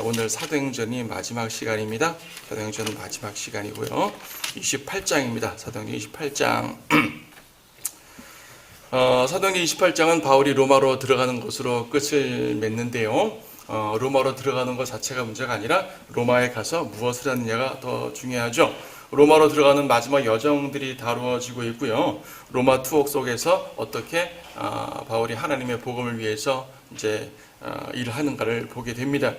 오늘 사도행전이 마지막 시간입니다. 사도행전은 마지막 시간이고요. 28장입니다. 사도행전 28장. 사도행전 28장은 바울이 로마로 들어가는 것으로 끝을 맺는데요. 로마로 들어가는 것 자체가 문제가 아니라 로마에 가서 무엇을 하느냐가 더 중요하죠. 로마로 들어가는 마지막 여정들이 다루어지고 있고요. 로마 투옥 속에서 어떻게 바울이 하나님의 복음을 위해서 이제 일하는가를 보게 됩니다.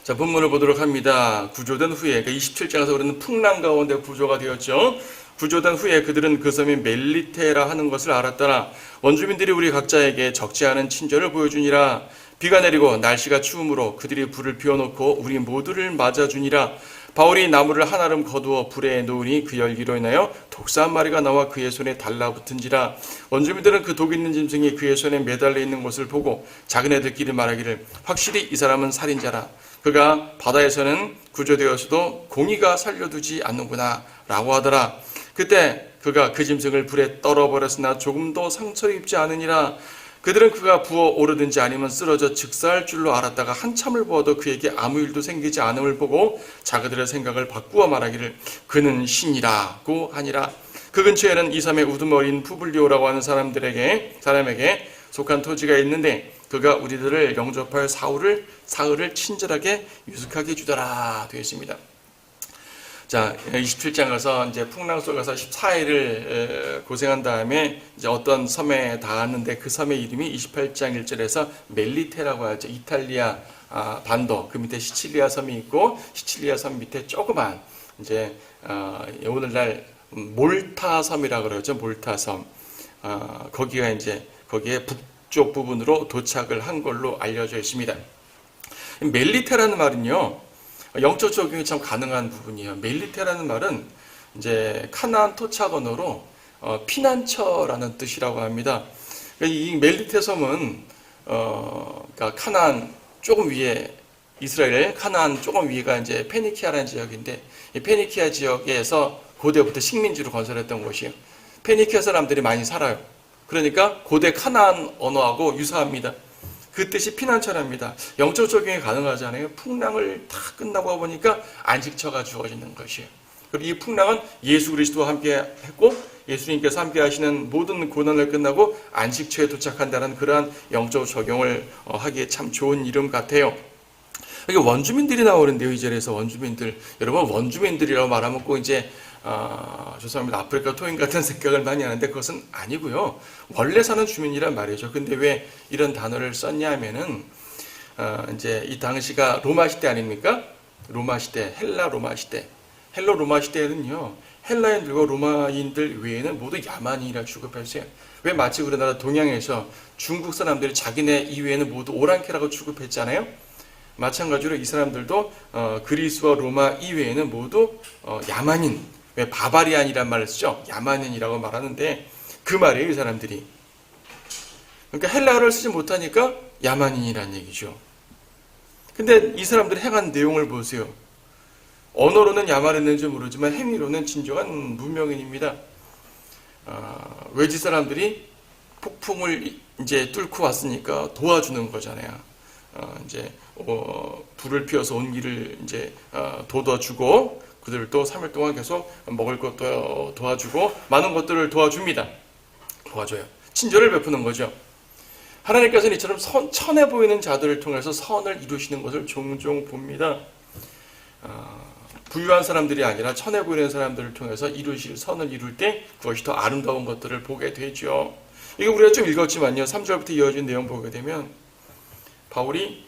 자, 본문을 보도록 합니다. 구조된 후에, 27장에서 우리는 풍랑 가운데 구조가 되었죠. 구조된 후에 그들은 그 섬이 멜리테라 하는 것을 알았더라. 원주민들이 우리 각자에게 적지 않은 친절을 보여주니라. 비가 내리고 날씨가 추우므로 그들이 불을 피워놓고 우리 모두를 맞아주니라. 바울이 나무를 한아름 거두어 불에 놓으니 그 열기로 인하여 독사 한 마리가 나와 그의 손에 달라붙은지라. 원주민들은 그 독 있는 짐승이 그의 손에 매달려 있는 것을 보고 작은 애들끼리 말하기를 확실히 이 사람은 살인자라. 그가 바다에서는 구조되었어도 공의가 살려두지 않는구나 라고 하더라. 그때 그가 그 짐승을 불에 떨어버렸으나 조금도 상처를 입지 않으니라. 그들은 그가 부어 오르든지 아니면 쓰러져 즉사할 줄로 알았다가 한참을 보아도 그에게 아무 일도 생기지 않음을 보고 자기들의 생각을 바꾸어 말하기를 그는 신이라고 하니라. 그 근처에는 이 섬에 우두머리인 푸블리오라고 하는 사람에게 속한 토지가 있는데 그가 우리들을 영접할 사흘을 친절하게 유숙하게 해주더라 되어 있습니다. 자, 27장에서 이제 풍랑 속에서 14일을 고생한 다음에 이제 어떤 섬에 닿았는데 그 섬의 이름이 28장 1절에서 멜리테라고 하죠. 이탈리아 반도 그 밑에 시칠리아 섬이 있고 시칠리아 섬 밑에 조그만 이제 오늘날 몰타 섬이라고 그러죠. 몰타 섬. 거기가 이제 거기에 북쪽 부분으로 도착을 한 걸로 알려져 있습니다. 멜리테라는 말은요. 영적 적용이 참 가능한 부분이에요. 멜리테라는 말은 이제 카나안 토착 언어로 피난처라는 뜻이라고 합니다. 이 멜리테 섬은 그러니까 카나안 조금 위에 이스라엘 카나안 조금 위가 이제 페니키아라는 지역인데 이 페니키아 지역에서 고대부터 식민지로 건설했던 곳이에요. 페니키아 사람들이 많이 살아요. 그러니까 고대 카나안 언어하고 유사합니다. 그 뜻이 피난처랍니다. 영적 적용이 가능하잖아요. 풍랑을 다 끝나고 보니까 안식처가 주어지는 것이에요. 그리고 이 풍랑은 예수 그리스도와 함께 했고 예수님께서 함께 하시는 모든 고난을 끝나고 안식처에 도착한다는 그러한 영적 적용을 하기에 참 좋은 이름 같아요. 여기 원주민들이 나오는데요. 이 절에서 원주민들. 여러분 원주민들이라고 말하면 꼭 이제 죄송합니다. 아프리카 토인 같은 생각을 많이 하는데 그것은 아니고요. 원래 사는 주민이란 말이죠. 근데 왜 이런 단어를 썼냐 하면은 이제 이 당시가 로마 시대 아닙니까? 로마 시대, 헬라 로마 시대. 헬라 로마 시대에는요. 헬라인들과 로마인들 외에는 모두 야만인이라 취급했어요. 왜 마치 우리나라 동양에서 중국 사람들이 자기네 이외에는 모두 오랑캐라고 취급했잖아요. 마찬가지로 이 사람들도 그리스와 로마 이외에는 모두 야만인, 왜 바바리안이란 말을 쓰죠? 야만인이라고 말하는데 그 말이에요, 이 사람들이. 그러니까 헬라어를 쓰지 못하니까 야만인이란 얘기죠. 근데 이 사람들이 행한 내용을 보세요. 언어로는 야만인인지 모르지만 행위로는 진정한 문명인입니다. 외지 사람들이 폭풍을 이제 뚫고 왔으니까 도와주는 거잖아요. 이제 불을 피워서 온 길을 이제 돋워주고 그들도 3일 동안 계속 먹을 것도 도와주고 많은 것들을 도와줍니다. 도와줘요. 친절을 베푸는 거죠. 하나님께서는 이처럼 천해 보이는 자들을 통해서 선을 이루시는 것을 종종 봅니다. 부유한 사람들이 아니라 천해 보이는 사람들을 통해서 이루실 선을 이룰 때 그것이 더 아름다운 것들을 보게 되죠. 이거 우리가 좀 읽었지만요. 3절부터 이어진 내용 보게 되면 바울이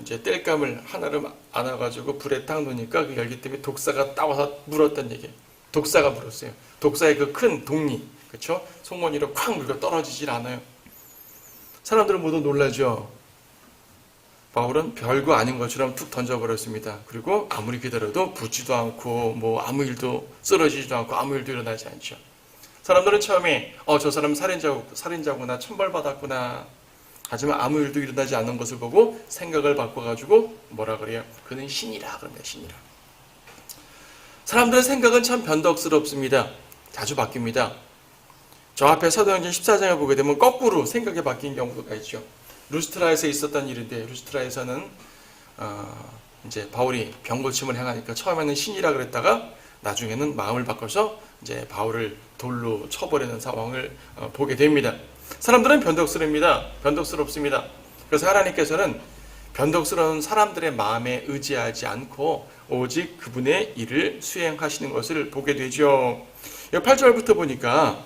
이제 땔감을 하나를 안아가지고 불에 딱 놓으니까 그 열기 때문에 독사가 따와서 물었단 얘기예요. 독사가 물었어요. 독사의 그 큰 독리, 그렇죠? 송곳니로 콱 물고 떨어지질 않아요. 사람들은 모두 놀라죠. 바울은 별거 아닌 것처럼 툭 던져버렸습니다. 그리고 아무리 기다려도 붙지도 않고 뭐 아무 일도 쓰러지지도 않고 아무 일도 일어나지 않죠. 사람들은 처음에 저 사람 살인자구나, 천벌받았구나. 하지만 아무 일도 일어나지 않는 것을 보고 생각을 바꿔가지고 뭐라 그래요? 그는 신이라 그럽니다. 신이라. 사람들의 생각은 참 변덕스럽습니다. 자주 바뀝니다. 저 앞에 사도행전 14장에 보게 되면 거꾸로 생각이 바뀐 경우가 있죠. 루스트라에서 있었던 일인데 루스트라에서는 이제 바울이 병고침을 행하니까 처음에는 신이라 그랬다가 나중에는 마음을 바꿔서 이제 바울을 돌로 쳐버리는 상황을 보게 됩니다. 사람들은 변덕스럽습니다. 변덕스럽습니다. 그래서 하나님께서는 변덕스러운 사람들의 마음에 의지하지 않고 오직 그분의 일을 수행하시는 것을 보게 되죠. 8절부터 보니까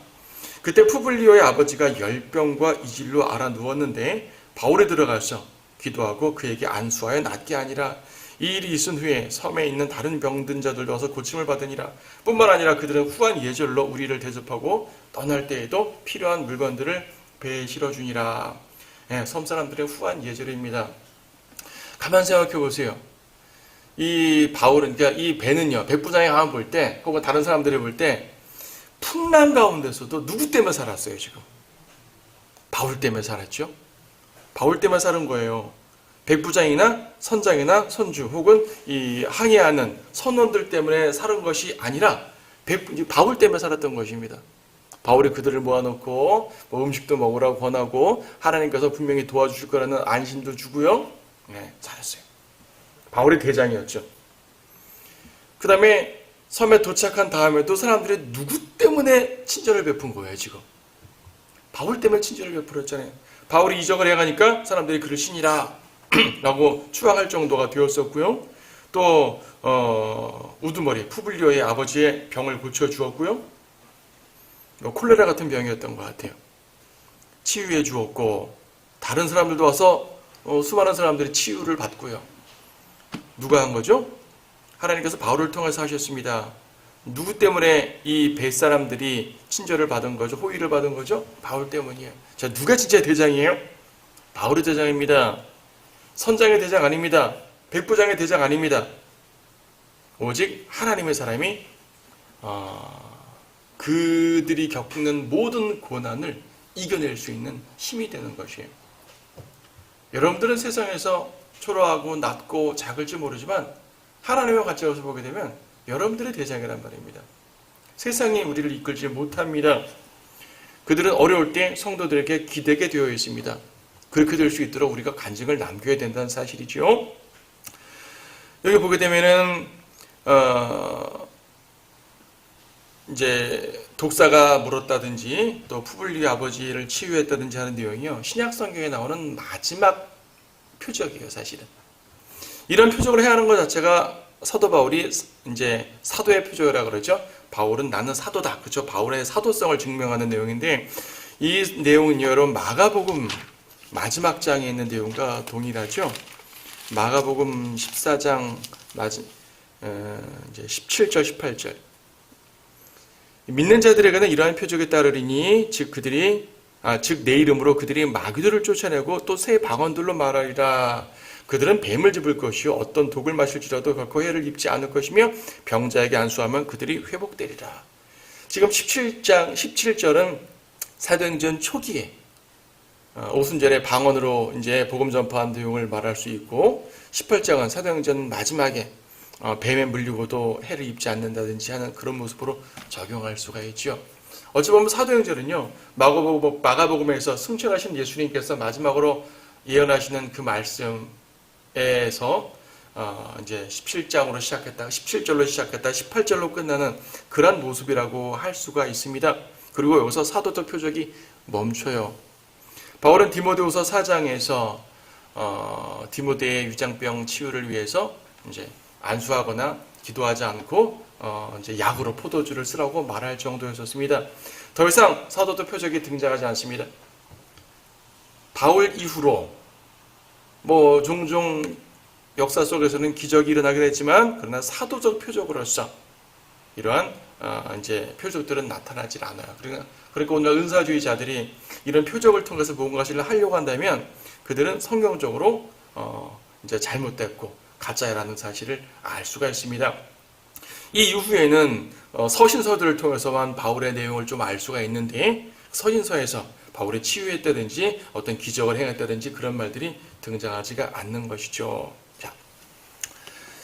그때 푸블리오의 아버지가 열병과 이질로 알아 누웠는데 바울이 들어가서 기도하고 그에게 안수하여 낫게 하니라. 이 일이 있은 후에 섬에 있는 다른 병든 자들도 와서 고침을 받으니라. 뿐만 아니라 그들은 후한 예절로 우리를 대접하고 떠날 때에도 필요한 물건들을 배에 실어주니라. 섬 사람들의 후한 예절입니다. 가만 생각해 보세요. 이 바울은, 그러니까 이 배는요, 백부장이 가만 볼 때, 혹은 다른 사람들이 볼 때, 풍랑 가운데서도 누구 때문에 살았어요, 지금? 바울 때문에 살았죠? 바울 때문에 사는 거예요. 백부장이나 선장이나 선주, 혹은 이 항해하는 선원들 때문에 사는 것이 아니라, 바울 때문에 살았던 것입니다. 바울이 그들을 모아놓고, 음식도 먹으라고 권하고, 하나님께서 분명히 도와주실 거라는 안심도 주고요. 잘했어요. 바울이 대장이었죠. 그 다음에 섬에 도착한 다음에도 사람들이 누구 때문에 친절을 베푼 거예요, 지금? 바울 때문에 친절을 베풀었잖아요. 바울이 이적을 해가니까 사람들이 그를 신이라 라고 추앙할 정도가 되었었고요. 또 우두머리 푸블리오의 아버지의 병을 고쳐주었고요. 콜레라 같은 병이었던 것 같아요. 치유해 주었고, 다른 사람들도 와서 수많은 사람들이 치유를 받고요. 누가 한 거죠? 하나님께서 바울을 통해서 하셨습니다. 누구 때문에 이 뱃사람들이 친절을 받은 거죠? 호의를 받은 거죠? 바울 때문이에요. 자, 누가 진짜 대장이에요? 바울의 대장입니다. 선장의 대장 아닙니다. 백부장의 대장 아닙니다. 오직 하나님의 사람이 그들이 겪는 모든 고난을 이겨낼 수 있는 힘이 되는 것이에요. 여러분들은 세상에서 초라하고 낮고 작을지 모르지만 하나님과 같이 가서 보게 되면 여러분들의 대장이란 말입니다. 세상이 우리를 이끌지 못합니다. 그들은 어려울 때 성도들에게 기대게 되어 있습니다. 그렇게 될 수 있도록 우리가 간증을 남겨야 된다는 사실이죠. 여기 보게 되면은 이제 독사가 물었다든지 또 푸블리오 아버지를 치유했다든지 하는 내용이요, 신약 성경에 나오는 마지막 표적이에요, 사실은. 이런 표적을 해야 하는 것 자체가 사도 바울이 이제 사도의 표적이라 그러죠. 바울은 나는 사도다, 그렇죠? 바울의 사도성을 증명하는 내용인데, 이 내용은 여러분 마가복음 마지막 장에 있는 내용과 동일하죠. 마가복음 14장 이제 17절 18절. 믿는 자들에게는 이러한 표적이 따르리니 즉 내 이름으로 그들이 마귀들을 쫓아내고 또 새 방언들로 말하리라. 그들은 뱀을 집을 것이요 어떤 독을 마실지라도 결코 해를 입지 않을 것이며 병자에게 안수하면 그들이 회복되리라. 지금 17장 17절은 사도행전 초기에 오순절에 방언으로 이제 복음 전파한 내용을 말할 수 있고, 18장은 사도행전 마지막에 뱀에 물리고도 해를 입지 않는다든지 하는 그런 모습으로 적용할 수가 있죠. 어찌 보면 사도행전은요, 마가복음에서 승천하신 예수님께서 마지막으로 예언하시는 그 말씀에서 이제 17장으로 시작했다가 17절로 시작했다가 18절로 끝나는 그런 모습이라고 할 수가 있습니다. 그리고 여기서 사도적 표적이 멈춰요. 바울은 디모데후서 4장에서 디모데의 위장병 치유를 위해서 이제 안수하거나 기도하지 않고 이제 약으로 포도주를 쓰라고 말할 정도였었습니다. 더 이상 사도적 표적이 등장하지 않습니다. 바울 이후로 종종 역사 속에서는 기적이 일어나긴 했지만, 그러나 사도적 표적으로서 이러한 이제 표적들은 나타나질 않아요. 그러니까 오늘 은사주의자들이 이런 표적을 통해서 무언가를 하려고 한다면 그들은 성경적으로 이제 잘못됐고 가짜라는 사실을 알 수가 있습니다. 이 이후에는 서신서들을 통해서만 바울의 내용을 좀 알 수가 있는데, 서신서에서 바울이 치유했다든지 어떤 기적을 행했다든지 그런 말들이 등장하지가 않는 것이죠. 자,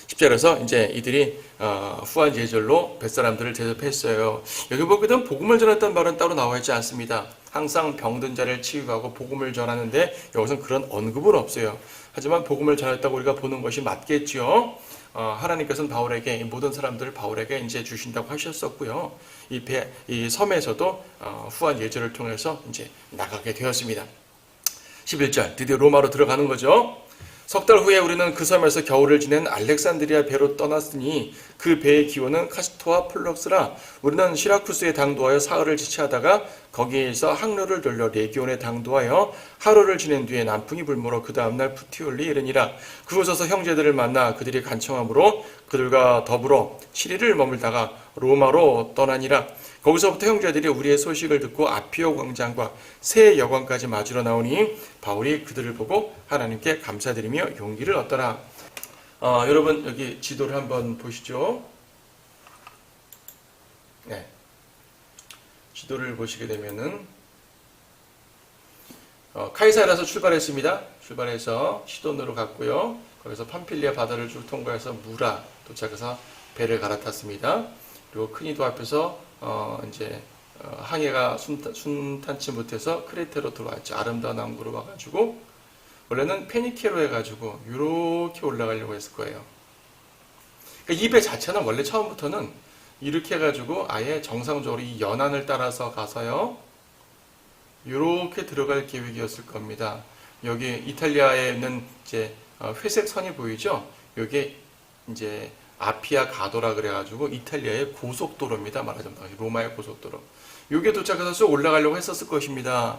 10절에서 이제 이들이 후한 예절로 뱃사람들을 대접했어요. 여기 보거든 복음을 전했던 말은 따로 나와 있지 않습니다. 항상 병든 자를 치유하고 복음을 전하는데 여기서는 그런 언급은 없어요. 하지만 복음을 전했다고 우리가 보는 것이 맞겠죠. 하나님께서는 바울에게 모든 사람들을 바울에게 이제 주신다고 하셨었고요. 이 섬에서도 후한 예절을 통해서 이제 나가게 되었습니다. 11절 드디어 로마로 들어가는 거죠. 석 달 후에 우리는 그 섬에서 겨울을 지낸 알렉산드리아 배로 떠났으니 그 배의 기호는 카스토와 플럭스라. 우리는 시라쿠스에 당도하여 사흘을 지체하다가 거기에서 항로를 돌려 레기온에 당도하여 하루를 지낸 뒤에 남풍이 불므로 그 다음날 푸티올리에 이르니라. 그곳에서 형제들을 만나 그들이 간청함으로 그들과 더불어 7일을 머물다가 로마로 떠나니라. 거기서부터 형제들이 우리의 소식을 듣고 아피오 광장과 새 여관까지 맞으러 나오니 바울이 그들을 보고 하나님께 감사드리며 용기를 얻더라. 여러분 여기 지도를 한번 보시죠. 네. 지도를 보시게 되면은 카이사라에서 출발했습니다. 출발해서 시돈으로 갔고요. 거기서 팜필리아 바다를 쭉 통과해서 무라 도착해서 배를 갈아탔습니다. 그리고 크니도 앞에서 이제 항해가 순탄치 못해서 크레테로 들어왔죠. 아름다운 항구로 와가지고 원래는 페니케로 해가지고 이렇게 올라가려고 했을 거예요. 그러니까 이 배 자체는 원래 처음부터는 이렇게 해가지고 아예 정상적으로 이 연안을 따라서 가서요 이렇게 들어갈 계획이었을 겁니다. 여기 이탈리아에 있는 이제 회색 선이 보이죠? 이게 이제 아피아 가도라 그래가지고 이탈리아의 고속도로입니다. 말하자면 로마의 고속도로. 요게 도착해서 쭉 올라가려고 했었을 것입니다.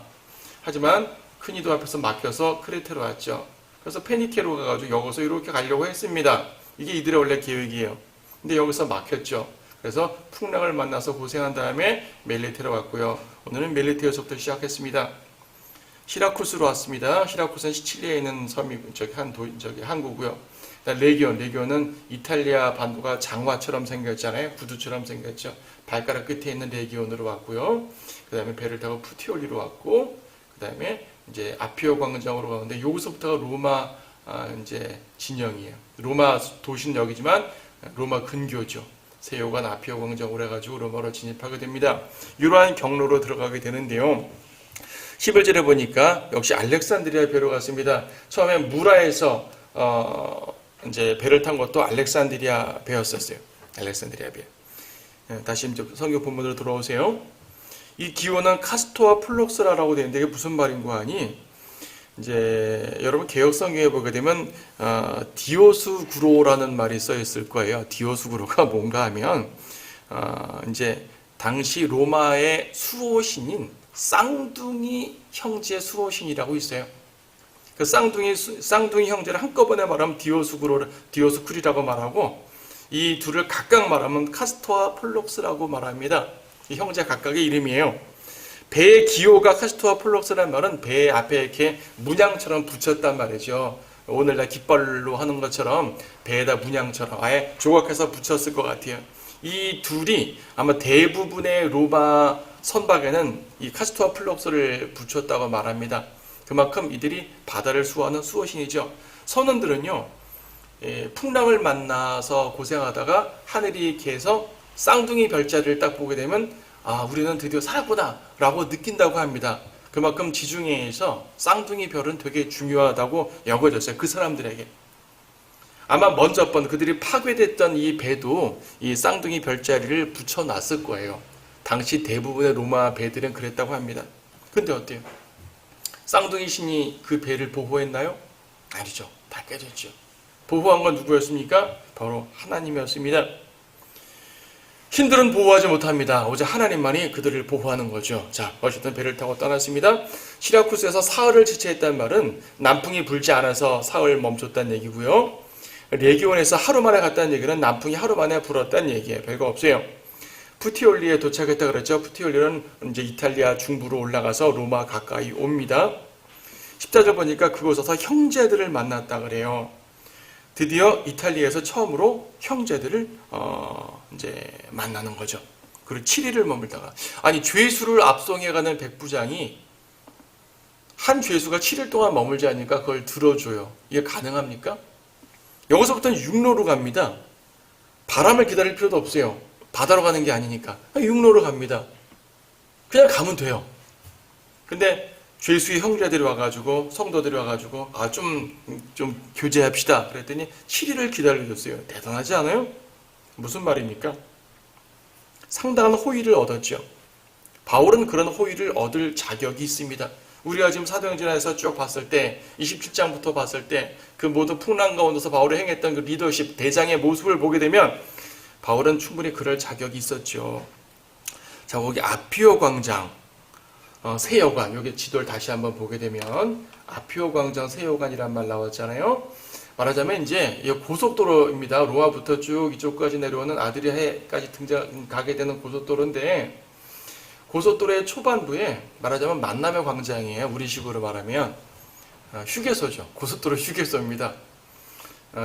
하지만 크니도 앞에서 막혀서 크레테로 왔죠. 그래서 페니케로 가가지고 여기서 이렇게 가려고 했습니다. 이게 이들의 원래 계획이에요. 근데 여기서 막혔죠. 그래서 풍랑을 만나서 고생한 다음에 멜리테로 왔고요. 오늘은 멜리테에서부터 시작했습니다. 시라쿠스로 왔습니다. 시라쿠스는 시칠리아에 있는 섬이 항구고요. 레기온은 이탈리아 반도가 장화처럼 생겼잖아요. 구두처럼 생겼죠. 발가락 끝에 있는 레기온으로 왔고요. 그 다음에 배를 타고 푸티올리로 왔고, 그 다음에 이제 아피오 광장으로 가는데 여기서부터가 로마 이제 진영이에요. 로마 도시는 여기지만 로마 근교죠. 세요관 아피오 광장으로 해가지고 로마로 진입하게 됩니다. 이러한 경로로 들어가게 되는데요. 11절에 보니까 역시 알렉산드리아 배로 갔습니다. 처음에 무라에서 이제 배를 탄 것도 알렉산드리아 배였었어요. 알렉산드리아 배. 다시 이제 성경 본문으로 돌아오세요. 이 기호는 카스토와 플록스라라고 되는데 이게 무슨 말인고 하니 이제 여러분 개혁성경에 보게 되면 디오스구로라는 말이 써 있을 거예요. 디오스구로가 뭔가 하면 이제 당시 로마의 수호신인 쌍둥이 형제 수호신이라고 있어요. 그 쌍둥이 형제를 한꺼번에 말하면 디오스쿠리라고 말하고 이 둘을 각각 말하면 카스토와 폴록스라고 말합니다. 이 형제 각각의 이름이에요. 배의 기호가 카스토와 폴록스라는 말은 배 앞에 이렇게 문양처럼 붙였단 말이죠. 오늘날 깃발로 하는 것처럼 배에다 문양처럼 아예 조각해서 붙였을 것 같아요. 이 둘이 아마 대부분의 로마 선박에는 이 카스토와 폴록스를 붙였다고 말합니다. 그만큼 이들이 바다를 수호하는 수호신이죠. 선원들은요, 풍랑을 만나서 고생하다가 하늘이 개서 쌍둥이 별자리를 딱 보게 되면 우리는 드디어 살았구나 라고 느낀다고 합니다. 그만큼 지중해에서 쌍둥이 별은 되게 중요하다고 여겨졌어요. 그 사람들에게. 아마 먼저 그들이 파괴됐던 이 배도 이 쌍둥이 별자리를 붙여놨을 거예요. 당시 대부분의 로마 배들은 그랬다고 합니다. 근데 어때요? 쌍둥이 신이 그 배를 보호했나요? 아니죠. 다 깨졌죠. 보호한 건 누구였습니까? 바로 하나님이었습니다. 신들은 보호하지 못합니다. 오직 하나님만이 그들을 보호하는 거죠. 자, 어쨌든 배를 타고 떠났습니다. 시라쿠스에서 사흘을 지체했다는 말은 남풍이 불지 않아서 사흘 멈췄다는 얘기고요. 레기온에서 하루 만에 갔다는 얘기는 남풍이 하루 만에 불었다는 얘기예요. 별거 없어요. 푸티올리에 도착했다 그랬죠. 푸티올리는 이제 이탈리아 중부로 올라가서 로마 가까이 옵니다. 14절 보니까 그곳에서 형제들을 만났다 그래요. 드디어 이탈리아에서 처음으로 형제들을 이제 만나는 거죠. 그리고 7일을 머물다가 죄수를 압송해가는 백부장이 한 죄수가 7일 동안 머물지 않으니까 그걸 들어줘요. 이게 가능합니까? 여기서부터는 육로로 갑니다. 바람을 기다릴 필요도 없어요. 바다로 가는 게 아니니까 육로로 갑니다. 그냥 가면 돼요. 근데 죄수의 형제들이 와가지고 성도들이 와가지고 좀 교제합시다 그랬더니 7일을 기다려줬어요. 대단하지 않아요? 무슨 말입니까? 상당한 호의를 얻었죠. 바울은 그런 호의를 얻을 자격이 있습니다. 우리가 지금 사도행전에서 쭉 봤을 때 27장부터 봤을 때 그 모든 풍랑 가운데서 바울이 행했던 그 리더십 대장의 모습을 보게 되면 바울은 충분히 그럴 자격이 있었죠. 자, 거기 아피오 광장 세여관, 여기 지도를 다시 한번 보게 되면 아피오 광장 세여관이란 말 나왔잖아요. 말하자면 이제 이 고속도로입니다. 로마부터 쭉 이쪽까지 내려오는 아드리아해까지 가게 되는 고속도로인데 고속도로의 초반부에 말하자면 만남의 광장이에요. 우리식으로 말하면 휴게소죠. 고속도로 휴게소입니다.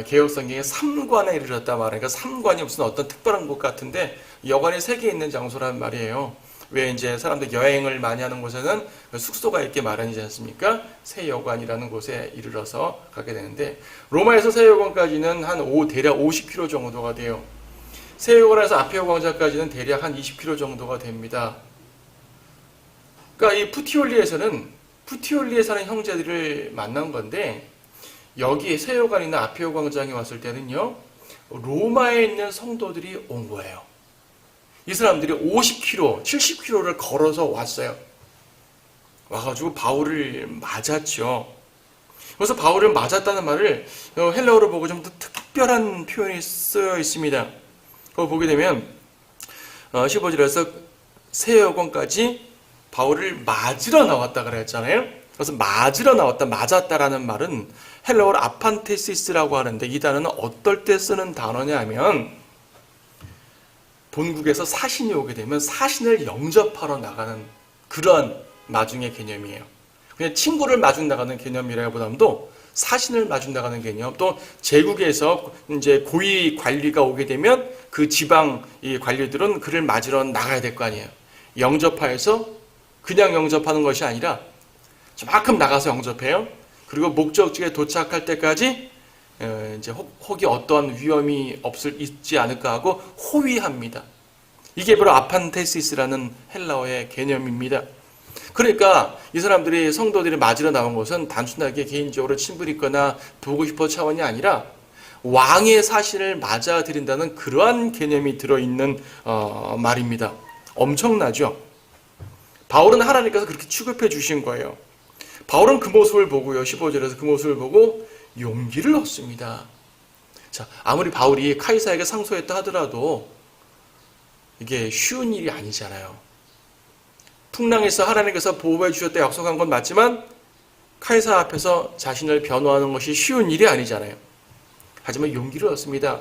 개혁성경에 3관에 이르렀다 말하니까 3관이 무슨 어떤 특별한 곳 같은데 여관이 3개 있는 장소란 말이에요. 왜 이제 사람들 여행을 많이 하는 곳에는 숙소가 있게 마련이지 않습니까? 세여관이라는 곳에 이르러서 가게 되는데 로마에서 세여관까지는 대략 50km 정도가 돼요. 세여관에서 아피오 광장까지는 대략 한 20km 정도가 됩니다. 그러니까 이 푸티올리에 사는 형제들을 만난 건데 여기 세여관이나 아피오 광장에 왔을 때는요 로마에 있는 성도들이 온 거예요. 이 사람들이 50km, 70km를 걸어서 왔어요. 와가지고 바울을 맞았죠. 그래서 바울을 맞았다는 말을 헬라어로 보고 좀 더 특별한 표현이 쓰여 있습니다. 그거 보게 되면 15절에서 세여관까지 바울을 맞으러 나왔다 그랬잖아요. 그래서 맞으러 나왔다, 맞았다라는 말은 헬라어로 아판테시스라고 하는데 이 단어는 어떨 때 쓰는 단어냐 하면 본국에서 사신이 오게 되면 사신을 영접하러 나가는 그런 마중의 개념이에요. 그냥 친구를 마중 나가는 개념이라기보다도 사신을 마중 나가는 개념, 또 제국에서 이제 고위 관리가 오게 되면 그 지방 이 관리들은 그를 맞으러 나가야 될 거 아니에요. 영접하여서 그냥 영접하는 것이 아니라 저만큼 나가서 영접해요. 그리고 목적지에 도착할 때까지 이제 혹이 어떠한 위험이 있지 않을까 하고 호위합니다. 이게 바로 아판테시스라는 헬라어의 개념입니다. 그러니까 이 사람들이 성도들이 맞으러 나온 것은 단순하게 개인적으로 친분이 있거나 보고 싶어 차원이 아니라 왕의 사신을 맞아들인다는 그러한 개념이 들어있는 말입니다. 엄청나죠? 바울은 하나님께서 그렇게 취급해 주신 거예요. 바울은 그 모습을 보고요. 15절에서 그 모습을 보고 용기를 얻습니다. 자, 아무리 바울이 카이사에게 상소했다 하더라도 이게 쉬운 일이 아니잖아요. 풍랑에서 하나님께서 보호해 주셨다 약속한 건 맞지만 카이사 앞에서 자신을 변호하는 것이 쉬운 일이 아니잖아요. 하지만 용기를 얻습니다.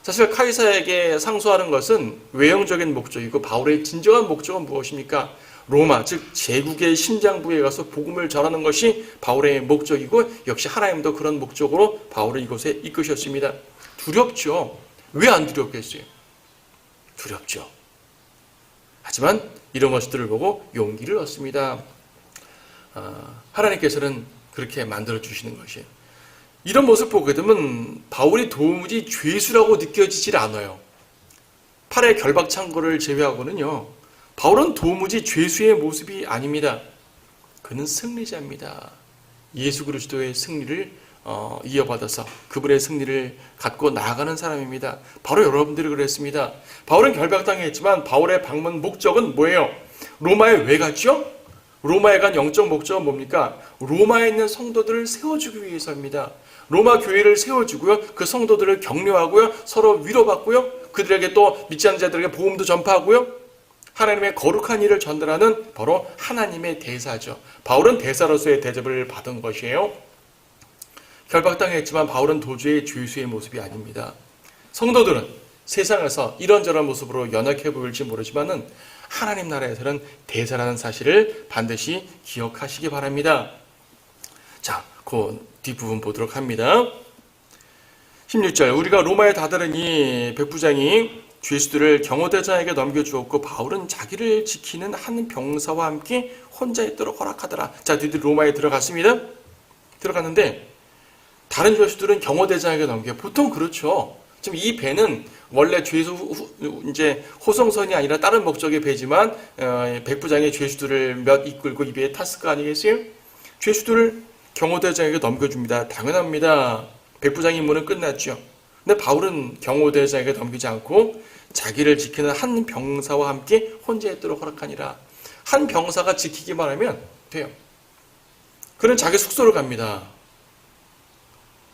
사실 카이사에게 상소하는 것은 외형적인 목적이고 바울의 진정한 목적은 무엇입니까? 로마, 즉 제국의 심장부에 가서 복음을 전하는 것이 바울의 목적이고 역시 하나님도 그런 목적으로 바울을 이곳에 이끄셨습니다. 두렵죠. 왜 안 두렵겠어요? 두렵죠. 하지만 이런 것들을 보고 용기를 얻습니다. 하나님께서는 그렇게 만들어주시는 것이에요. 이런 모습 보게 되면 바울이 도무지 죄수라고 느껴지질 않아요. 팔의 결박창고를 제외하고는요. 바울은 도무지 죄수의 모습이 아닙니다. 그는 승리자입니다. 예수 그리스도의 승리를 이어받아서 그분의 승리를 갖고 나아가는 사람입니다. 바로 여러분들이 그랬습니다. 바울은 결박당했지만 바울의 방문 목적은 뭐예요? 로마에 왜 갔죠? 로마에 간 영적 목적은 뭡니까? 로마에 있는 성도들을 세워주기 위해서입니다. 로마 교회를 세워주고요. 그 성도들을 격려하고요. 서로 위로받고요. 그들에게 또 믿지 않는 자들에게 복음도 전파하고요. 하나님의 거룩한 일을 전달하는 바로 하나님의 대사죠. 바울은 대사로서의 대접을 받은 것이에요. 결박당했지만 바울은 도저히 죄수의 모습이 아닙니다. 성도들은 세상에서 이런저런 모습으로 연약해 보일지 모르지만은 하나님 나라에서는 대사라는 사실을 반드시 기억하시기 바랍니다. 자, 그 뒷부분 보도록 합니다. 16절, 우리가 로마에 다다르니 백부장이 죄수들을 경호대장에게 넘겨주었고 바울은 자기를 지키는 한 병사와 함께 혼자 있도록 허락하더라. 자, 드디어 로마에 들어갔습니다. 들어갔는데 다른 죄수들은 경호대장에게 넘겨요. 보통 그렇죠. 지금 이 배는 원래 이제 호송선이 아니라 다른 목적의 배지만 백부장의 죄수들을 몇 이끌고 이 배에 탔을 거 아니겠어요? 죄수들을 경호대장에게 넘겨줍니다. 당연합니다. 백부장 임무는 끝났죠. 근데 바울은 경호대장에게 넘기지 않고 자기를 지키는 한 병사와 함께 혼자 있도록 허락하니라. 한 병사가 지키기만 하면 돼요. 그는 자기 숙소를 갑니다.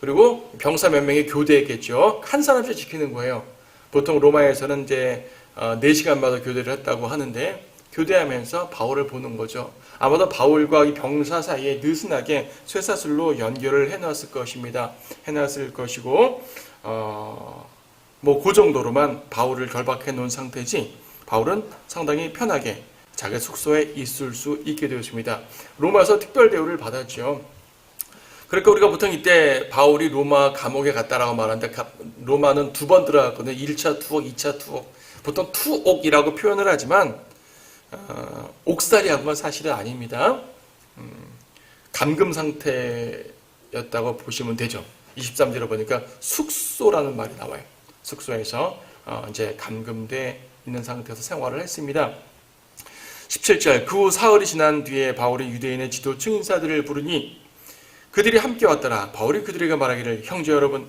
그리고 병사 몇 명이 교대했겠죠. 한 사람씩 지키는 거예요. 보통 로마에서는 이제 4시간마다 교대를 했다고 하는데 교대하면서 바울을 보는 거죠. 아마도 바울과 이 병사 사이에 느슨하게 쇠사슬로 연결을 해놨을 것입니다. 해놨을 것이고 뭐 그 정도로만 바울을 결박해 놓은 상태지 바울은 상당히 편하게 자기 숙소에 있을 수 있게 되었습니다. 로마에서 특별 대우를 받았죠. 그러니까 우리가 보통 이때 바울이 로마 감옥에 갔다라고 말하는데 로마는 2번 들어갔거든요. 1차 투옥, 2차 투옥. 보통 투옥이라고 표현을 하지만 옥살이 한 건 사실은 아닙니다. 감금 상태였다고 보시면 되죠. 23절에 보니까 숙소라는 말이 나와요. 숙소에서 이제 감금돼 있는 상태에서 생활을 했습니다. 17절 그 후 사흘이 지난 뒤에 바울이 유대인의 지도층 인사들을 부르니 그들이 함께 왔더라. 바울이 그들에게 말하기를 형제 여러분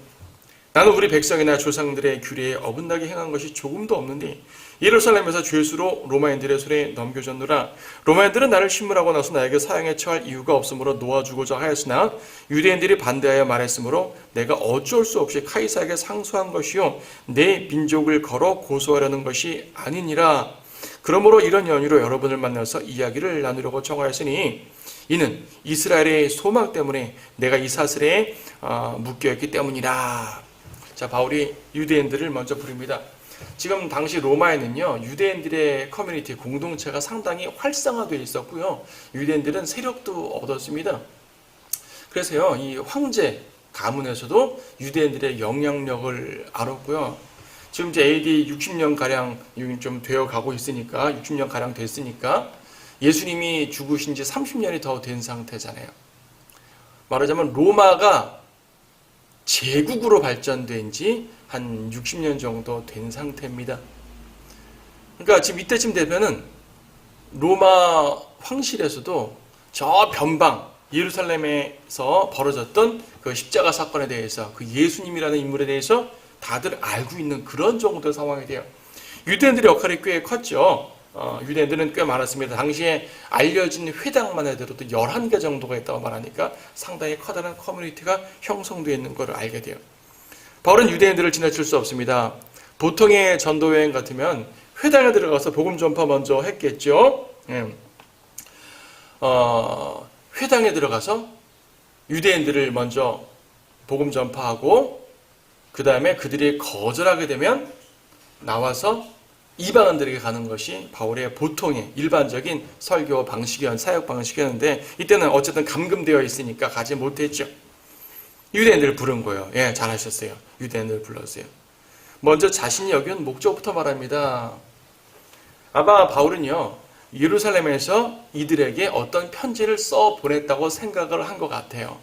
나는 우리 백성이나 조상들의 규례에 어긋나게 행한 것이 조금도 없는데 예루살렘에서 죄수로 로마인들의 손에 넘겨졌노라. 로마인들은 나를 신문하고 나서 나에게 사형에 처할 이유가 없으므로 놓아주고자 하였으나 유대인들이 반대하여 말했으므로 내가 어쩔 수 없이 카이사에게 상소한 것이요 내 민족을 걸어 고소하려는 것이 아니니라. 그러므로 이런 연유로 여러분을 만나서 이야기를 나누려고 청하였으니 이는 이스라엘의 소망 때문에 내가 이 사슬에 묶여있기 때문이라. 자, 바울이 유대인들을 먼저 부릅니다. 지금 당시 로마에는요, 유대인들의 커뮤니티, 공동체가 상당히 활성화되어 있었고요. 유대인들은 세력도 얻었습니다. 그래서요, 이 황제 가문에서도 유대인들의 영향력을 알았고요. 지금 이제 AD 60년가량 좀 되어 가고 있으니까, 60년가량 됐으니까, 예수님이 죽으신 지 30년이 더 된 상태잖아요. 말하자면 로마가 제국으로 발전된 지 한 60년 정도 된 상태입니다. 그러니까 지금 이때쯤 되면은 로마 황실에서도 저 변방 예루살렘에서 벌어졌던 그 십자가 사건에 대해서 그 예수님이라는 인물에 대해서 다들 알고 있는 그런 정도의 상황이 돼요. 유대인들의 역할이 꽤 컸죠. 유대인들은 꽤 많았습니다. 당시에 알려진 회당만 해도 11개 정도가 있다고 말하니까 상당히 커다란 커뮤니티가 형성되어 있는 걸 알게 돼요. 바울은 유대인들을 지나칠 수 없습니다. 보통의 전도여행 같으면 회당에 들어가서 복음 전파 먼저 했겠죠. 회당에 들어가서 유대인들을 먼저 복음 전파하고 그 다음에 그들이 거절하게 되면 나와서 이방인들에게 가는 것이 바울의 보통의 일반적인 설교 사역 방식이었는데 이때는 어쨌든 감금되어 있으니까 가지 못했죠. 유대인들을 부른 거예요. 예, 잘하셨어요. 유대인들을 불렀어요. 먼저 자신이 여기온 목적부터 말합니다. 아마 바울은요, 예루살렘에서 이들에게 어떤 편지를 써 보냈다고 생각을 한 것 같아요.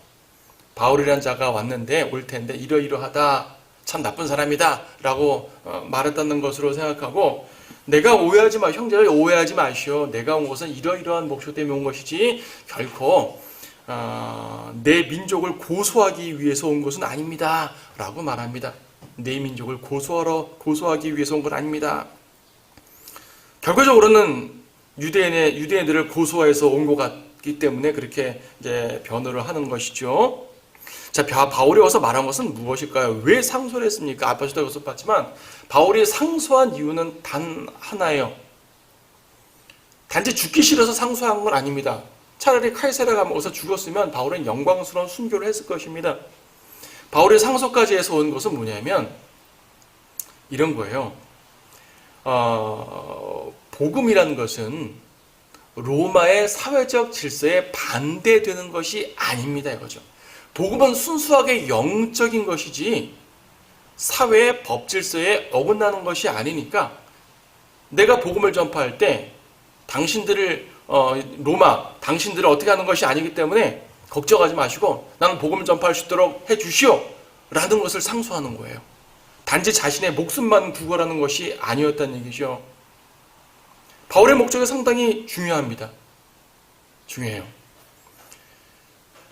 바울이란 자가 왔는데 올 텐데 이러이러하다. 참 나쁜 사람이다 라고 말했다는 것으로 생각하고 내가 오해하지 마, 형제를 오해하지 마시오. 내가 온 것은 이러이러한 목적 때문에 온 것이지 결코 내 민족을 고소하기 위해서 온 것은 아닙니다 라고 말합니다. 내 민족을 고소하기 위해서 온 건 아닙니다. 결과적으로는 유대인들을 고소해서 온 것 같기 때문에 그렇게 이제 변호를 하는 것이죠. 자, 바울이 와서 말한 것은 무엇일까요? 왜 상소를 했습니까? 앞에서도 여쭤봤지만 바울이 상소한 이유는 단 하나예요. 단지 죽기 싫어서 상소한 건 아닙니다. 차라리 카이사랴 감옥에서 죽었으면 바울은 영광스러운 순교를 했을 것입니다. 바울이 상소까지 해서 온 것은 뭐냐면 이런 거예요. 복음이라는 것은 로마의 사회적 질서에 반대되는 것이 아닙니다 이거죠. 복음은 순수하게 영적인 것이지 사회의 법 질서에 어긋나는 것이 아니니까 내가 복음을 전파할 때 당신들을 어떻게 하는 것이 아니기 때문에 걱정하지 마시고 나는 복음을 전파할 수 있도록 해주시오 라는 것을 상소하는 거예요. 단지 자신의 목숨만 구걸하는 것이 아니었다는 얘기죠. 바울의 목적이 상당히 중요합니다. 중요해요.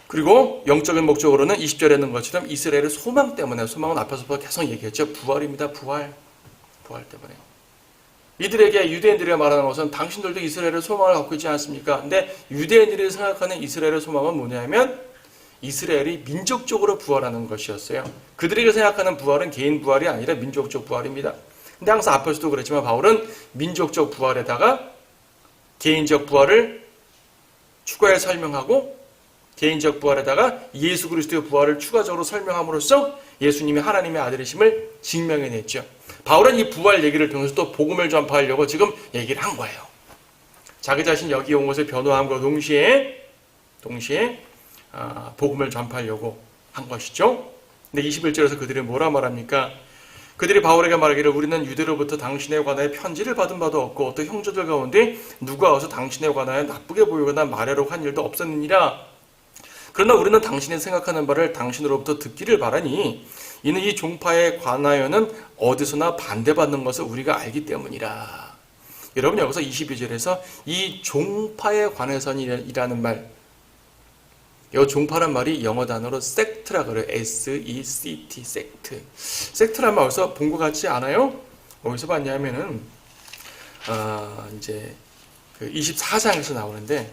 그리고 영적인 목적으로는 20절에 있는 것처럼 이스라엘의 소망 때문에, 소망은 앞에서부터 계속 얘기했죠. 부활입니다. 부활 때문에. 이들에게, 유대인들에게 말하는 것은 당신들도 이스라엘의 소망을 갖고 있지 않습니까? 근데 유대인들이 생각하는 이스라엘의 소망은 뭐냐면 이스라엘이 민족적으로 부활하는 것이었어요. 그들에게 생각하는 부활은 개인 부활이 아니라 민족적 부활입니다. 근데 항상 앞에서도 그랬지만 바울은 민족적 부활에다가 개인적 부활을 추가해 설명하고 개인적 부활에다가 예수 그리스도의 부활을 추가적으로 설명함으로써 예수님이 하나님의 아들이심을 증명해냈죠. 바울은 이 부활 얘기를 통해서 또 복음을 전파하려고 지금 얘기를 한 거예요. 자기 자신 여기 온 것을 변호함과 동시에 복음을 전파하려고 한 것이죠. 근데 21절에서 그들이 뭐라 말합니까? 그들이 바울에게 말하기를 우리는 유대로부터 당신에 관하여 편지를 받은 바도 없고 또 형제들 가운데 누가 와서 당신에 관하여 나쁘게 보이거나 말하려고 한 일도 없었느니라. 그러나 우리는 당신이 생각하는 바를 당신으로부터 듣기를 바라니 이는 이 종파에 관하여는 어디서나 반대받는 것을 우리가 알기 때문이라. 여러분 여기서 22절에서 이 종파에 관해서이라는 말, 이 종파란 말이 영어 단어로 섹트라 그래요. S-E-C-T, 섹트. 섹트란 말 어디서 본 것 같지 않아요? 어디서 봤냐면은 이제 그 24장에서 나오는데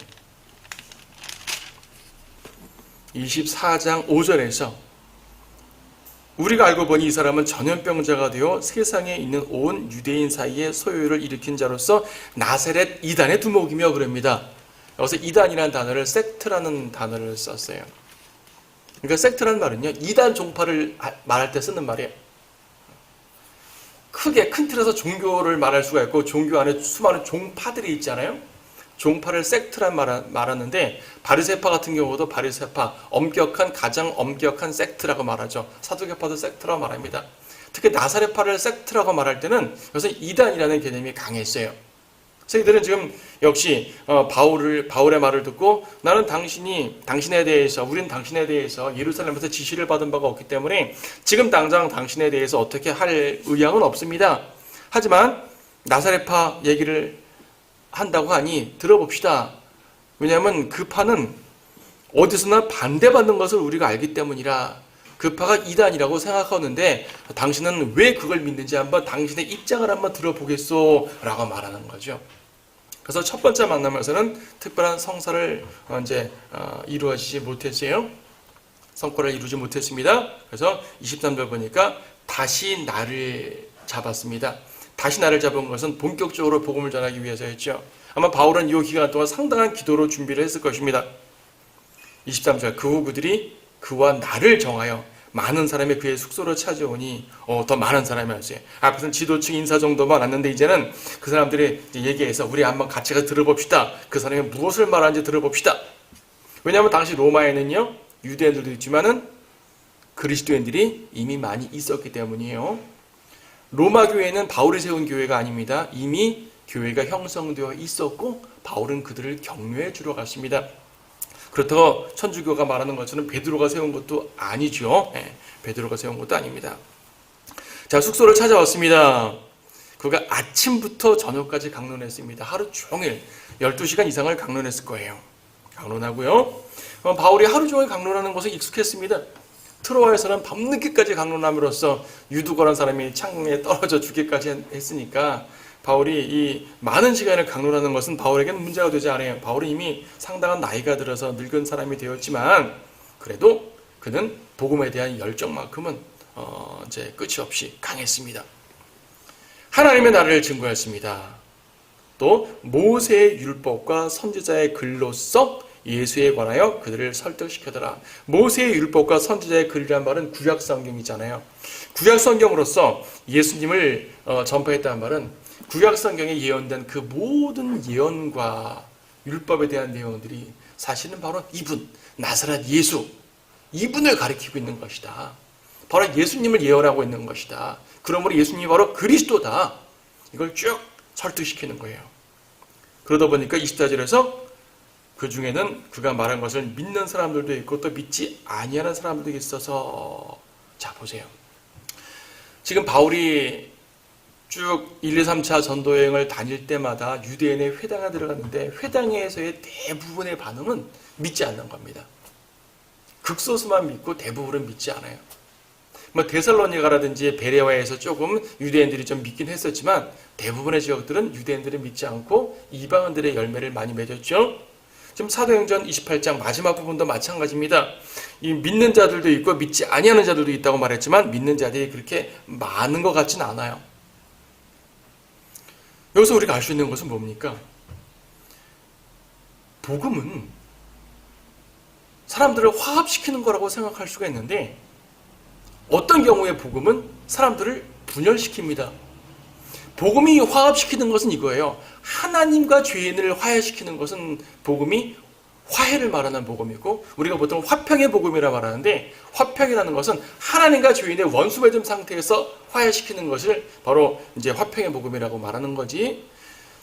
24장 5절에서 우리가 알고 보니 이 사람은 전염병자가 되어 세상에 있는 온 유대인 사이에 소요를 일으킨 자로서 나사렛 이단의 두목이며 그럽니다. 여기서 이단이라는 단어를 섹트라는 단어를 썼어요. 그러니까 섹트라는 말은요, 이단 종파를 말할 때 쓰는 말이에요. 크게 큰 틀에서 종교를 말할 수가 있고 종교 안에 수많은 종파들이 있잖아요. 종파를 섹트란 말하는데 바리새파 같은 경우도 바리새파, 가장 엄격한 섹트라고 말하죠. 사두개파도 섹트라고 말합니다. 특히 나사렛파를 섹트라고 말할 때는 여기서 이단이라는 개념이 강했어요. 그래서 이들은 지금 역시 바울의 말을 듣고 나는 우리는 당신에 대해서 예루살렘에서 지시를 받은 바가 없기 때문에 지금 당장 당신에 대해서 어떻게 할 의향은 없습니다. 하지만 나사렛파 얘기를 한다고 하니 들어봅시다. 왜냐하면 그 파는 어디서나 반대받는 것을 우리가 알기 때문이라. 그 파가 이단이라고 생각하는데 당신은 왜 그걸 믿는지 한번 당신의 입장을 한번 들어보겠소 라고 말하는 거죠. 그래서 첫 번째 만남에서는 특별한 성사를 이루어지지 못했어요. 성과를 이루지 못했습니다. 그래서 23절 보니까 다시 나를 잡았습니다. 다시 나를 잡은 것은 본격적으로 복음을 전하기 위해서였죠. 아마 바울은 이 기간 동안 상당한 기도로 준비를 했을 것입니다. 23절 그 후 그들이 그와 나를 정하여 많은 사람이 그의 숙소로 찾아오니 더 많은 사람이 왔어요. 앞에서는 지도층 인사 정도만 왔는데 이제는 그 사람들이 얘기해서 우리 한번 같이 가서 들어봅시다. 그 사람이 무엇을 말하는지 들어봅시다. 왜냐하면 당시 로마에는요 유대인들도 있지만은 그리스도인들이 이미 많이 있었기 때문이에요. 로마 교회는 바울이 세운 교회가 아닙니다. 이미 교회가 형성되어 있었고 바울은 그들을 격려해 주러 갔습니다. 그렇다고 천주교가 말하는 것처럼 베드로가 세운 것도 아니죠. 베드로가 세운 것도 아닙니다. 자, 숙소를 찾아왔습니다. 그가 아침부터 저녁까지 강론했습니다. 하루 종일 12시간 이상을 강론했을 거예요. 강론하고요. 바울이 하루 종일 강론하는 것에 익숙했습니다. 트로아에서는 밤늦게까지 강론함으로써 유두거란 사람이 창에 떨어져 죽기까지 했으니까 바울이 이 많은 시간을 강론하는 것은 바울에게는 문제가 되지 않아요. 바울은 이미 상당한 나이가 들어서 늙은 사람이 되었지만 그래도 그는 복음에 대한 열정만큼은 이제 끝이 없이 강했습니다. 하나님의 나라를 증거했습니다. 또 모세의 율법과 선지자의 글로써 예수에 관하여 그들을 설득시켜더라. 모세의 율법과 선지자의 글이란 말은 구약성경이잖아요. 구약성경으로서 예수님을 전파했다는 말은 구약성경에 예언된 그 모든 예언과 율법에 대한 내용들이 사실은 바로 이분, 나사렛 예수, 이분을 가리키고 있는 것이다. 바로 예수님을 예언하고 있는 것이다. 그러므로 예수님이 바로 그리스도다. 이걸 쭉 설득시키는 거예요. 그러다 보니까 24절에서 그 중에는 그가 말한 것을 믿는 사람들도 있고 또 믿지 아니하는 사람들도 있어서 자 보세요. 지금 바울이 쭉 1, 2, 3차 전도 여행을 다닐 때마다 유대인의 회당에 들어갔는데 회당에서의 대부분의 반응은 믿지 않는 겁니다. 극소수만 믿고 대부분은 믿지 않아요. 뭐 데살로니가라든지 베레아에서 조금 유대인들이 좀 믿긴 했었지만 대부분의 지역들은 유대인들이 믿지 않고 이방인들의 열매를 많이 맺었죠. 지금 사도행전 28장 마지막 부분도 마찬가지입니다. 이 믿는 자들도 있고 믿지 아니하는 자들도 있다고 말했지만 믿는 자들이 그렇게 많은 것 같진 않아요. 여기서 우리가 알 수 있는 것은 뭡니까? 복음은 사람들을 화합시키는 거라고 생각할 수가 있는데 어떤 경우에 복음은 사람들을 분열시킵니다. 복음이 화합시키는 것은 이거예요. 하나님과 죄인을 화해시키는 것은 복음이 화해를 말하는 복음이고 우리가 보통 화평의 복음이라 말하는데 화평이라는 것은 하나님과 죄인의 원수 맺음 상태에서 화해시키는 것을 바로 이제 화평의 복음이라고 말하는 거지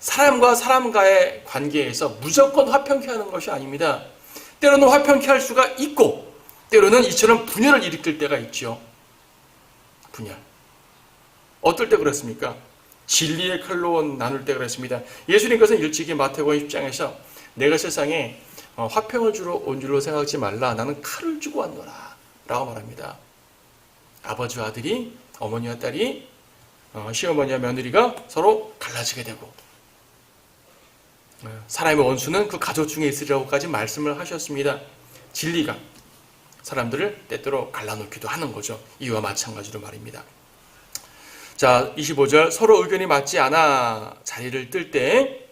사람과 사람과의 관계에서 무조건 화평케 하는 것이 아닙니다. 때로는 화평케 할 수가 있고 때로는 이처럼 분열을 일으킬 때가 있죠. 분열. 어떨 때 그렇습니까? 진리의 칼로 나눌 때 그렇습니다. 예수님께서는 일찍이 마태복음 10장에서 내가 세상에 화평을 주러 온 줄로 생각하지 말라. 나는 칼을 주고 왔노라. 라고 말합니다. 아버지와 아들이, 어머니와 딸이, 시어머니와 며느리가 서로 갈라지게 되고 사람의 원수는 그 가족 중에 있으리라고까지 말씀을 하셨습니다. 진리가 사람들을 때때로 갈라놓기도 하는 거죠. 이와 마찬가지로 말입니다. 자, 25절 서로 의견이 맞지 않아 자리를 뜰 때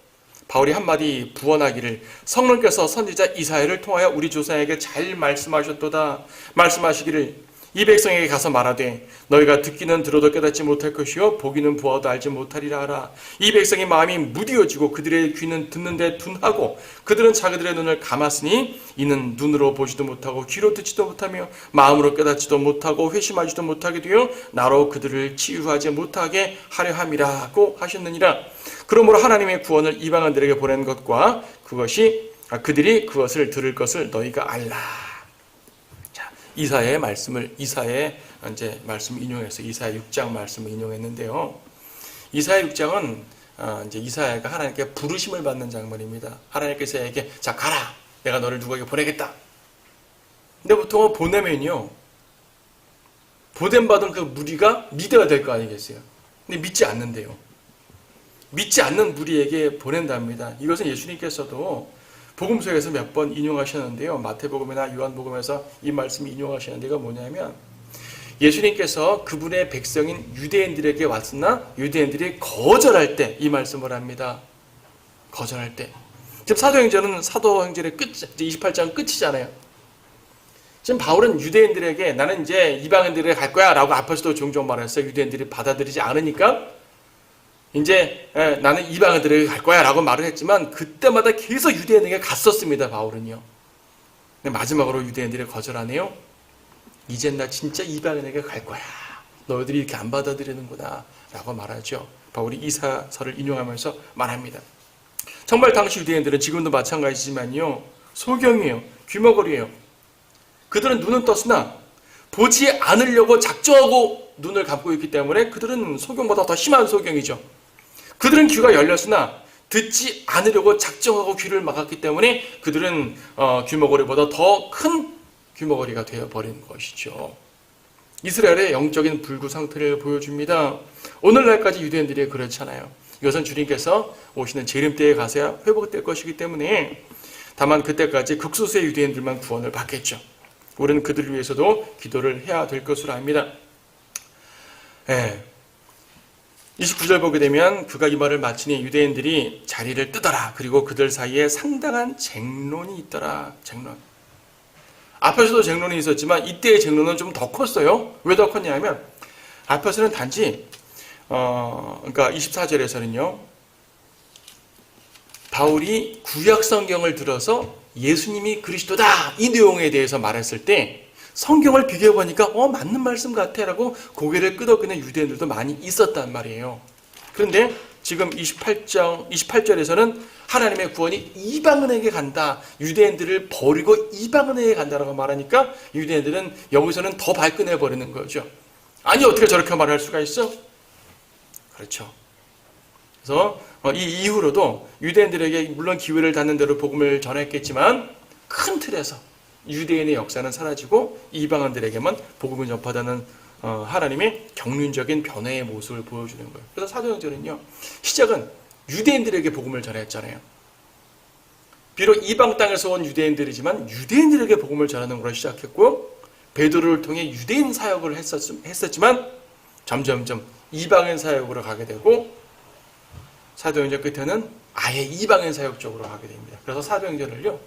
바울이 한마디 부언하기를 성령께서 선지자 이사야를 통하여 우리 조상에게 잘 말씀하셨도다. 말씀하시기를 이 백성에게 가서 말하되 너희가 듣기는 들어도 깨닫지 못할 것이요 보기는 보아도 알지 못하리라 하라. 이 백성의 마음이 무디어지고 그들의 귀는 듣는데 둔하고 그들은 자기들의 눈을 감았으니 이는 눈으로 보지도 못하고 귀로 듣지도 못하며 마음으로 깨닫지도 못하고 회심하지도 못하게 되어 나로 그들을 치유하지 못하게 하려 함이라고 하셨느니라. 그러므로 하나님의 구원을 이방인들에게 보낸 것과 그들이 그것을 들을 것을 너희가 알라. 이사야의 말씀을 인용해서 이사야 6장 말씀을 인용했는데요. 이사야 6장은 이제 이사야가 하나님께 부르심을 받는 장면입니다. 하나님께서 에게 자 가라, 내가 너를 누구에게 보내겠다. 근데 보통은 보내면요, 보냄받은 그 무리가 믿어야 될 거 아니겠어요? 근데 믿지 않는데요. 믿지 않는 무리에게 보낸답니다. 이것은 예수님께서도 복음서에서 몇 번 인용하셨는데요. 마태복음이나 요한복음에서 이 말씀이 인용하시는 데가 뭐냐면 예수님께서 그분의 백성인 유대인들에게 왔으나 유대인들이 거절할 때 이 말씀을 합니다. 거절할 때. 지금 사도행전의 끝, 28장 끝이잖아요. 지금 바울은 유대인들에게 나는 이제 이방인들에게 갈 거야 라고 앞에서도 종종 말했어요. 유대인들이 받아들이지 않으니까 이제 나는 이방인들에게 갈 거야 라고 말을 했지만 그때마다 계속 유대인에게 갔었습니다. 바울은요. 근데 마지막으로 유대인들이 거절하네요. 이젠 나 진짜 이방인에게 갈 거야. 너희들이 이렇게 안 받아들이는구나 라고 말하죠. 바울이 이사서를 인용하면서 말합니다. 정말 당시 유대인들은 지금도 마찬가지지만요, 소경이에요. 귀머거리예요. 그들은 눈은 떴으나 보지 않으려고 작정하고 눈을 감고 있기 때문에 그들은 소경보다 더 심한 소경이죠. 그들은 귀가 열렸으나 듣지 않으려고 작정하고 귀를 막았기 때문에 그들은 귀머거리보다 더 큰 귀머거리가 되어버린 것이죠. 이스라엘의 영적인 불구 상태를 보여줍니다. 오늘날까지 유대인들이 그렇잖아요. 이것은 주님께서 오시는 재림 때에 가서야 회복될 것이기 때문에 다만 그때까지 극소수의 유대인들만 구원을 받겠죠. 우리는 그들을 위해서도 기도를 해야 될 것으로 압니다. 29절 보게 되면 그가 이 말을 마치니 유대인들이 자리를 뜨더라. 그리고 그들 사이에 상당한 쟁론이 있더라. 쟁론. 앞에서도 쟁론이 있었지만 이때의 쟁론은 좀 더 컸어요. 왜 더 컸냐면 앞에서는 단지 그러니까 24절에서는요. 바울이 구약 성경을 들어서 예수님이 그리스도다 이 내용에 대해서 말했을 때 성경을 비교해보니까 맞는 말씀 같아 라고 고개를 끄덕이는 유대인들도 많이 있었단 말이에요. 그런데 지금 28절에서는 하나님의 구원이 이방인에게 간다. 유대인들을 버리고 이방인에게 간다라고 말하니까 유대인들은 여기서는 더 발끈해버리는 거죠. 아니 어떻게 저렇게 말할 수가 있어? 그렇죠. 그래서 이 이후로도 유대인들에게 물론 기회를 닿는 대로 복음을 전했겠지만 큰 틀에서 유대인의 역사는 사라지고 이방인들에게만 복음을 전파하는 하나님의 경륜적인 변화의 모습을 보여주는 거예요. 그래서 사도행전은요, 시작은 유대인들에게 복음을 전했잖아요. 비록 이방 땅에서 온 유대인들이지만 유대인들에게 복음을 전하는 걸로 시작했고, 베드로를 통해 유대인 사역을 했었지만 점점점 이방인 사역으로 가게 되고, 사도행전 끝에는 아예 이방인 사역 쪽으로 가게 됩니다. 그래서 사도행전을요,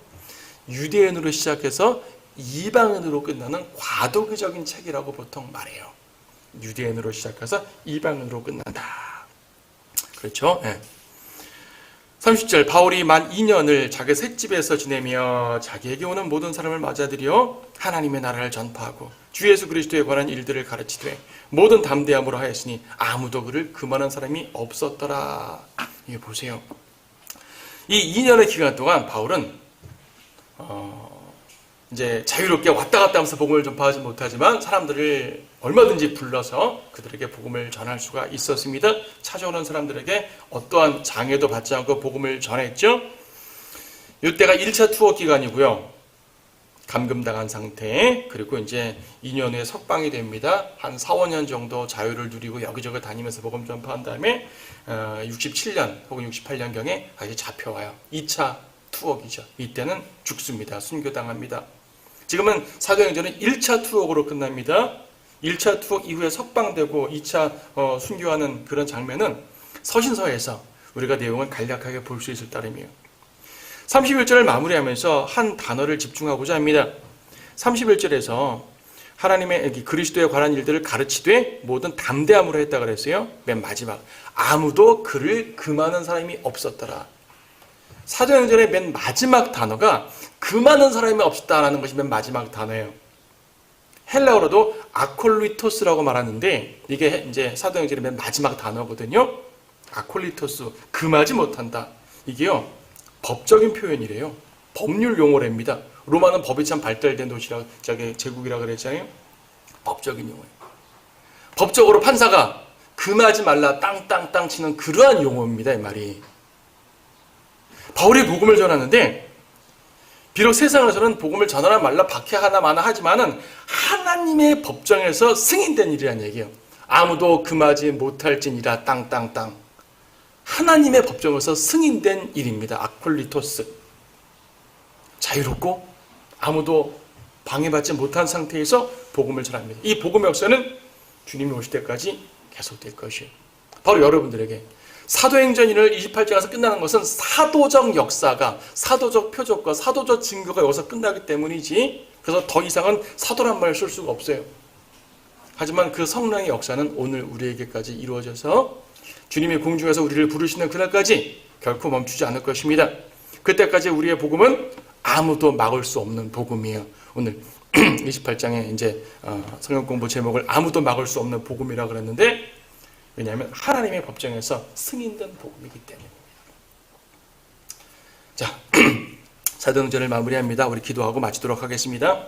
유대인으로 시작해서 이방인으로 끝나는 과도기적인 책이라고 보통 말해요. 유대인으로 시작해서 이방인으로 끝난다. 그렇죠? 네. 30절, 바울이 만 2년을 자기 셋집에서 지내며 자기에게 오는 모든 사람을 맞아들여 하나님의 나라를 전파하고 주 예수 그리스도에 관한 일들을 가르치되 모든 담대함으로 하였으니 아무도 그를 금하는 사람이 없었더라. 이거 보세요. 이 2년의 기간 동안 바울은 이제 자유롭게 왔다 갔다 하면서 복음을 전파하지 못하지만 사람들을 얼마든지 불러서 그들에게 복음을 전할 수가 있었습니다. 찾아오는 사람들에게 어떠한 장애도 받지 않고 복음을 전했죠. 이때가 1차 투어 기간이고요. 감금당한 상태, 그리고 이제 2년 후에 석방이 됩니다. 한 4, 5년 정도 자유를 누리고 여기저기 다니면서 복음 전파한 다음에 67년 혹은 68년경에 다시 잡혀와요. 2차 투옥이죠. 이때는 죽습니다. 순교당합니다. 지금은 사도행전은 1차 투옥으로 끝납니다. 1차 투옥 이후에 석방되고 2차 순교하는 그런 장면은 서신서에서 우리가 내용을 간략하게 볼 수 있을 따름이에요. 31절을 마무리하면서 한 단어를 집중하고자 합니다. 31절에서 하나님의 그리스도에 관한 일들을 가르치되 모든 담대함으로 했다 그랬어요. 맨 마지막, 아무도 그를 금하는 사람이 없었더라. 사도행전의 맨 마지막 단어가 금하는 사람이 없었다라는 것이 맨 마지막 단어예요. 헬라어로도 아콜리토스라고 말하는데 이게 이제 사도행전의 맨 마지막 단어거든요. 아콜리토스, 금하지 못한다. 이게요, 법적인 표현이래요. 법률 용어랍니다. 로마는 법이 참 발달된 도시라, 제국이라 그랬잖아요. 법적인 용어예요. 법적으로 판사가 금하지 말라 땅땅땅 치는 그러한 용어입니다. 이 말이. 바울이 복음을 전하는데 비록 세상에서는 복음을 전하나 말라 박해하나 마나 하지만은 하나님의 법정에서 승인된 일이란 얘기예요. 아무도 금하지 못할지니라 땅땅땅. 하나님의 법정에서 승인된 일입니다. 아콜리토스. 자유롭고 아무도 방해받지 못한 상태에서 복음을 전합니다. 이 복음의 역사는 주님이 오실 때까지 계속될 것이에요. 바로 여러분들에게 사도행전 1월 28장에서 끝나는 것은 사도적 역사가, 사도적 표적과 사도적 증거가 여기서 끝나기 때문이지, 그래서 더 이상은 사도란 말을 쓸 수가 없어요. 하지만 그 성령의 역사는 오늘 우리에게까지 이루어져서 주님이 공중에서 우리를 부르시는 그날까지 결코 멈추지 않을 것입니다. 그때까지 우리의 복음은 아무도 막을 수 없는 복음이에요. 오늘 28장에 이제 성경 공부 제목을 아무도 막을 수 없는 복음이라 그랬는데, 왜냐하면 하나님의 법정에서 승인된 복음이기 때문입니다. 자, 사도행전을 마무리합니다. 우리 기도하고 마치도록 하겠습니다.